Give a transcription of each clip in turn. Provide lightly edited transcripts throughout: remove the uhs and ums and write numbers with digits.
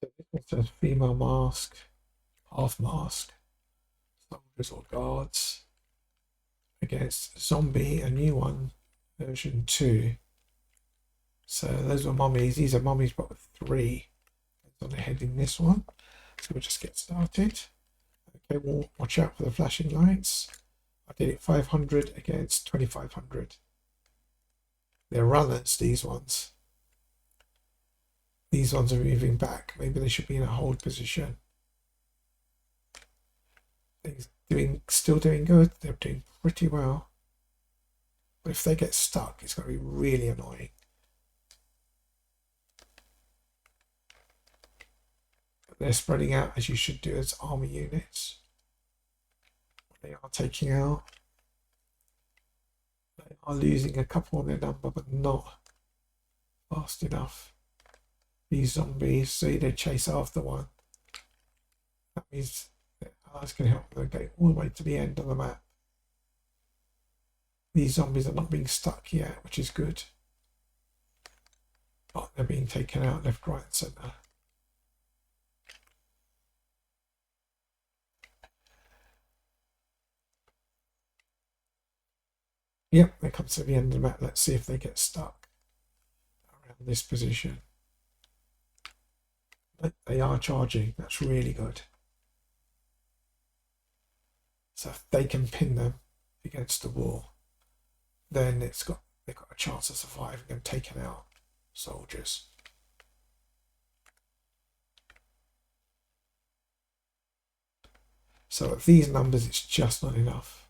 So this says female mask, half mask, soldiers or guards against zombie, a new one, version 2. So those are mummies. These are mummies, but with 3. On the heading this one. So we'll just get started. Okay, well, watch out for the flashing lights. I did it 500 against 2500. They're runners, these ones. These ones are moving back. Maybe they should be in a hold position. They're still doing good. They're doing pretty well. But if they get stuck, it's going to be really annoying. But they're spreading out as you should do as army units. They are taking out. They are losing a couple on their number, but not fast enough. These zombies, see, they chase after one. That means that ours can help them go all the way to the end of the map. These zombies are not being stuck yet, which is good. But they're being taken out left, right, and centre. Yep, they come to the end of the map. Let's see if they get stuck around this position. They are charging. That's really good. So if they can pin them against the wall, then they've got a chance of surviving and taking out soldiers. So at these numbers, it's just not enough.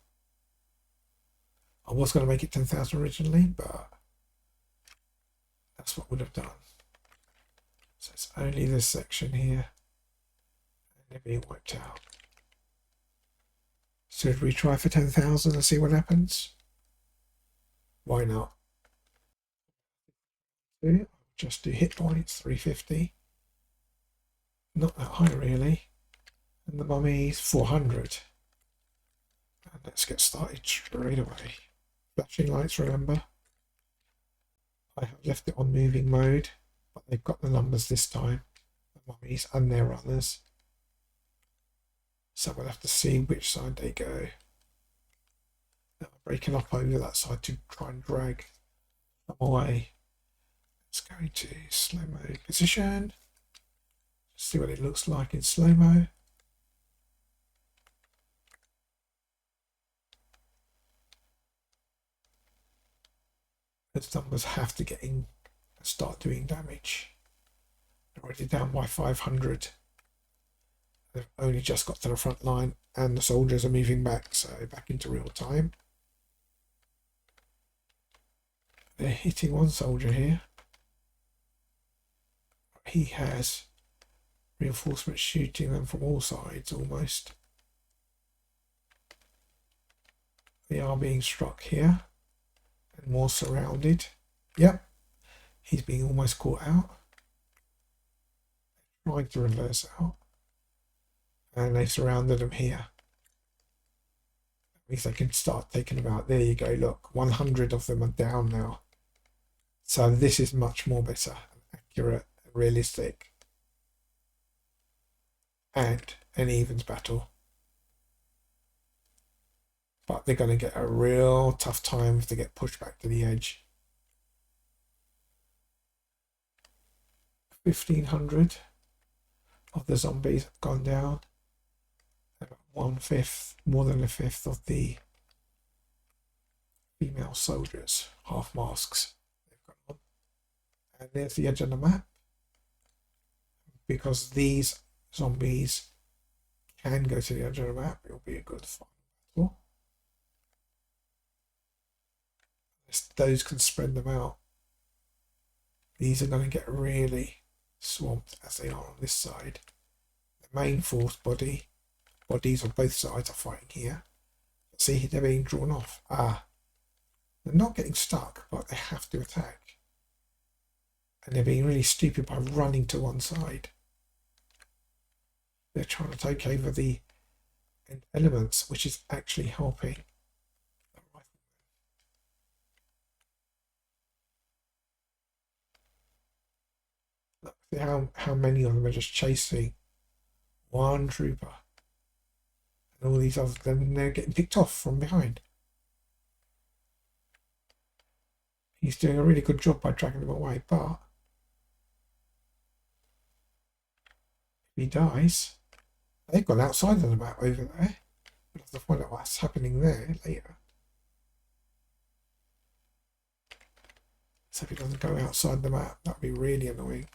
I was going to make it 10,000 originally, but that's what would have done. So it's only this section here, and they're being wiped out. Should we try for 10,000 and see what happens? Why not? I'll just do hit points, 350. Not that high really. And the mummies, 400. And let's get started straight away. Flashing lights, remember. I have left it on moving mode, but they've got the numbers this time, the mummies and their runners. So we'll have to see which side they go. Now I'm breaking up over that side to try and drag them away. Let's go into slow-mo position. See what it looks like in slow-mo. Those numbers have to get in and start doing damage. They're already down by 500. They've only just got to the front line and the soldiers are moving back, so back into real time. They're hitting one soldier here. He has reinforcements shooting them from all sides almost. They are being struck here and more surrounded. Yep, he's being almost caught out. They're trying to reverse out. And they surrounded them here. That means they can start taking them out. There you go, look, 100 of them are down now. So this is much more better, accurate, and realistic. And an evens battle. But they're going to get a real tough time if they get pushed back to the edge. 1,500 of the zombies have gone down. About 1/5, more than a fifth of the female soldiers, half masks they've got on. And there's the edge of the map. Because these zombies can go to the edge of the map, it'll be a good final battle. Those can spread them out. These are going to get really swamped as they are on this side. The main force bodies on both sides are fighting here. See, they're being drawn off. They're not getting stuck, but they have to attack. And they're being really stupid by running to one side. They're trying to take over the elements, which is actually helping. Look, they're how many of them are just chasing one trooper, and all these others, then they're getting picked off from behind. He's doing a really good job by dragging them away, but if he dies, they've gone outside of the map over there. We'll have to find out what's happening there later. So if he doesn't go outside the map, that'd be really annoying.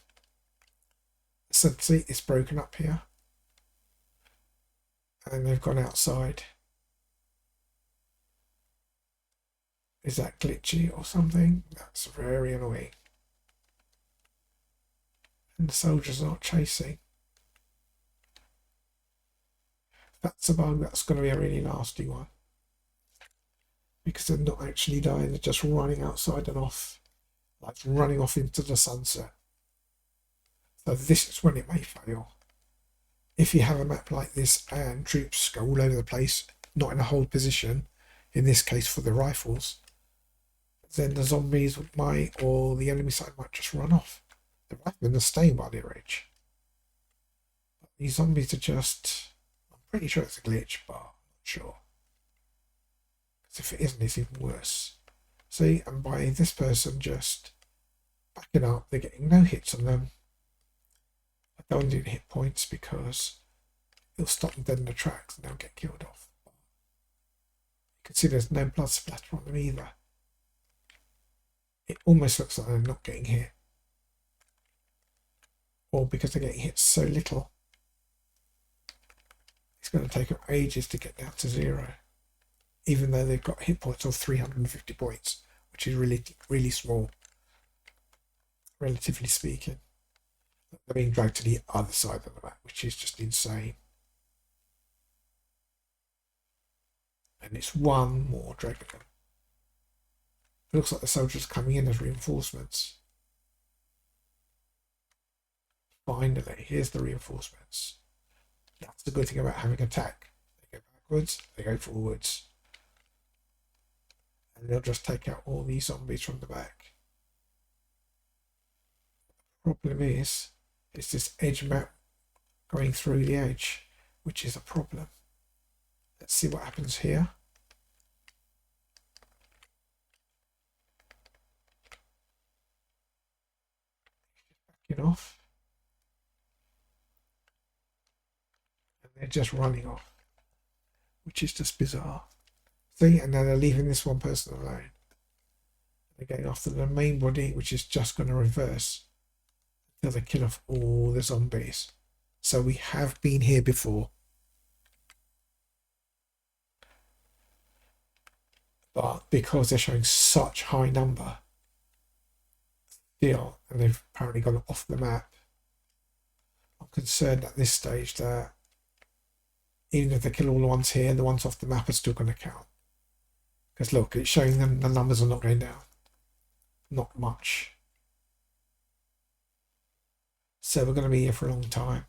So see, it's broken up here. And they've gone outside. Is that glitchy or something? That's very annoying. And the soldiers aren't chasing. That's a bug, that's going to be a really nasty one. Because they're not actually dying, they're just running outside and off. Like running off into the sunset. So this is when it may fail. If you have a map like this and troops go all over the place, not in a hold position, in this case for the rifles, then the zombies might, or the enemy side might just run off. The riflemen are staying by their edge. But these zombies are just, I'm pretty sure it's a glitch, but I'm not sure. Because if it isn't, it's even worse. See, and by this person just backing up, they're getting no hits on them. I don't do hit points because it'll stop them dead in the tracks and they'll get killed off. You can see there's no blood splatter on them either. It almost looks like they're not getting hit. Or because they're getting hit so little, it's going to take them ages to get down to 0. Even though they've got hit points of 350 points, which is really, really small, relatively speaking. They're being dragged to the other side of the map, which is just insane. And it's one more dragging them. It looks like the soldiers are coming in as reinforcements. Finally, here's the reinforcements. That's the good thing about having attack. They go backwards, they go forwards. And they'll just take out all these zombies from the back. The problem is, it's this edge map going through the edge, which is a problem. Let's see what happens here. Backing off. And they're just running off, which is just bizarre. See, and now they're leaving this one person alone. They're going after the main body, which is just going to reverse until they kill off all the zombies. So we have been here before. But because they're showing such high number still, and they've apparently gone off the map, I'm concerned at this stage that even if they kill all the ones here, the ones off the map are still going to count. Because look, it's showing them the numbers are not going down. Not much. So we're going to be here for a long time.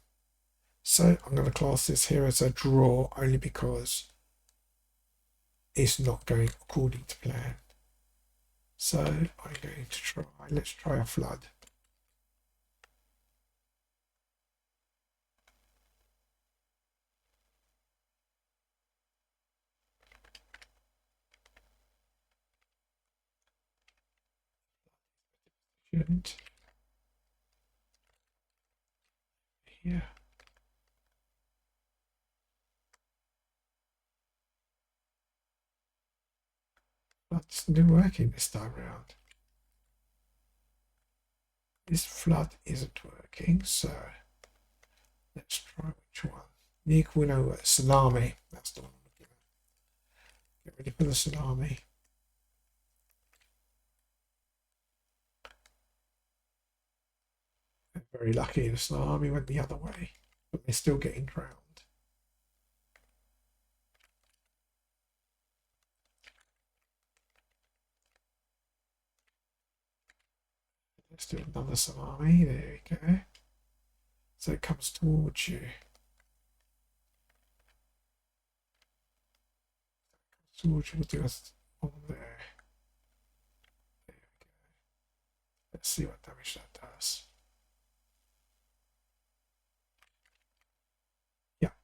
So I'm going to class this here as a draw only because it's not going according to plan. So I'm going to try, let's try a flood. Shouldn't. Here. Flood's not working this time around. This flood isn't working, so let's try which one. Nikuno tsunami. That's the one I'm looking at. Get ready for the tsunami. They're very lucky the tsunami went the other way, but they're still getting drowned. Let's do another tsunami. There we go. So it comes towards you. Towards you, we'll do a on there. There we go. Let's see what damage that does.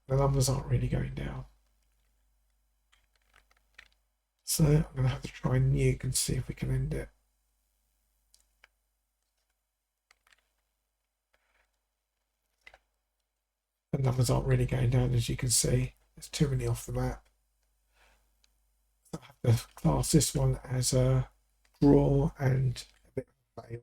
The numbers aren't really going down. So I'm going to have to try nuke and see if we can end it. The numbers aren't really going down, as you can see. There's too many off the map. So I have to class this one as a draw and a bit of a fail.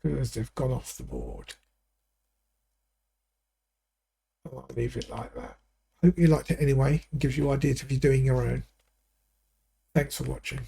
Because they've gone off the board. I'll leave it like that. Hope you liked it anyway and gives you ideas if you're doing your own. Thanks for watching.